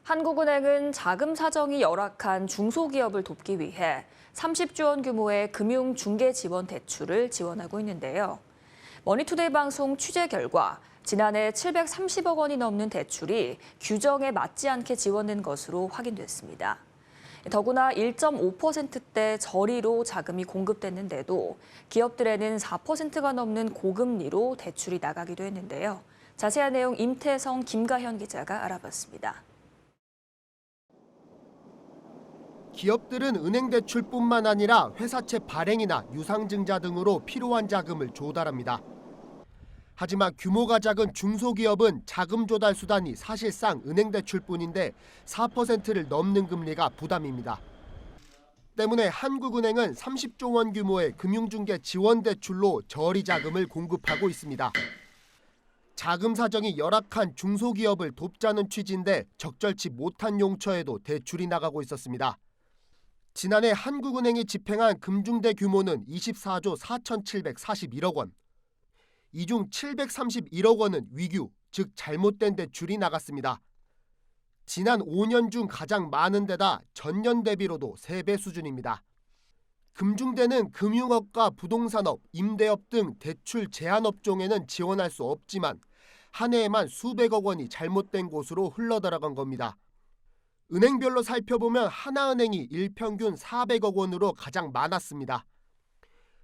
한국은행은 자금 사정이 열악한 중소기업을 돕기 위해 30조 원 규모의 금융 중개 지원 대출을 지원하고 있는데요. 머니투데이 방송 취재 결과 지난해 730억 원이 넘는 대출이 규정에 맞지 않게 지원된 것으로 확인됐습니다. 더구나 1.5%대 저리로 자금이 공급됐는데도 기업들에는 4%가 넘는 고금리로 대출이 나가기도 했는데요. 자세한 내용 임태성, 김가현 기자가 알아봤습니다. 기업들은 은행 대출뿐만 아니라 회사채 발행이나 유상증자 등으로 필요한 자금을 조달합니다. 하지만 규모가 작은 중소기업은 자금 조달 수단이 사실상 은행 대출뿐인데 4%를 넘는 금리가 부담입니다. 때문에 한국은행은 30조 원 규모의 금융중개 지원 대출로 저리 자금을 공급하고 있습니다. 자금 사정이 열악한 중소기업을 돕자는 취지인데 적절치 못한 용처에도 대출이 나가고 있었습니다. 지난해 한국은행이 집행한 금중대 규모는 24조 4,741억 원. 이 중 731억 원은 위규, 즉 잘못된 대출이 나갔습니다. 지난 5년 중 가장 많은 데다 전년 대비로도 3배 수준입니다. 금중대는 금융업과 부동산업, 임대업 등 대출 제한 업종에는 지원할 수 없지만 한 해에만 수백억 원이 잘못된 곳으로 흘러들어간 겁니다. 은행별로 살펴보면 하나은행이 일평균 400억 원으로 가장 많았습니다.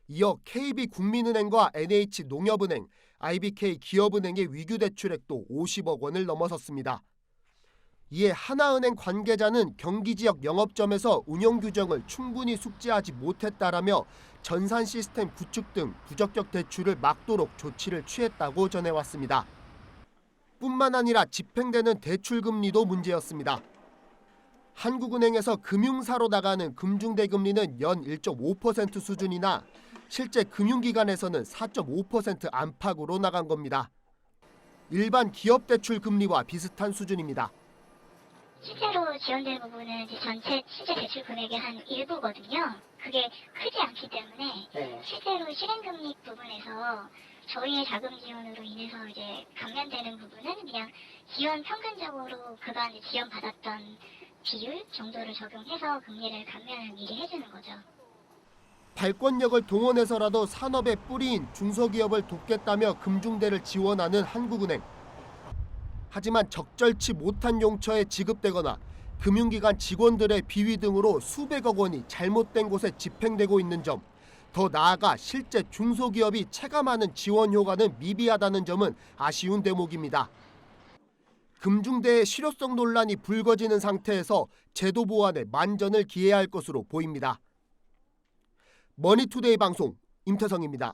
이어 KB국민은행과 NH농협은행, IBK 기업은행의 위규 대출액도 50억 원을 넘어섰습니다. 이에 하나은행 관계자는 경기지역 영업점에서 운영 규정을 충분히 숙지하지 못했다라며 전산 시스템 구축 등 부적격 대출을 막도록 조치를 취했다고 전해왔습니다. 뿐만 아니라 집행되는 대출 금리도 문제였습니다. 한국은행에서 금융사로 나가는 금중대 금리는 연 1.5% 수준이나 실제 금융기관에서는 4.5% 안팎으로 나간 겁니다. 일반 기업 대출 금리와 비슷한 수준입니다. 실제로 지원될 부분은 이제 전체 실제 대출 금액의 한 일부거든요. 그게 크지 않기 때문에 실제로 실행금리 부분에서 저희의 자금 지원으로 인해서 이제 감면되는 부분은 그냥 지원 평균적으로 그간 지원 받았던 비율 정도를 적용해서 금리를 감면을 미리 해주는 거죠. 발권력을 동원해서라도 산업의 뿌리인 중소기업을 돕겠다며 금중대를 지원하는 한국은행. 하지만 적절치 못한 용처에 지급되거나 금융기관 직원들의 비위 등으로 수백억 원이 잘못된 곳에 집행되고 있는 점, 더 나아가 실제 중소기업이 체감하는 지원 효과는 미비하다는 점은 아쉬운 대목입니다. 금중대의 실효성 논란이 불거지는 상태에서 제도 보완에 만전을 기해야 할 것으로 보입니다. 머니투데이 방송 임태성입니다.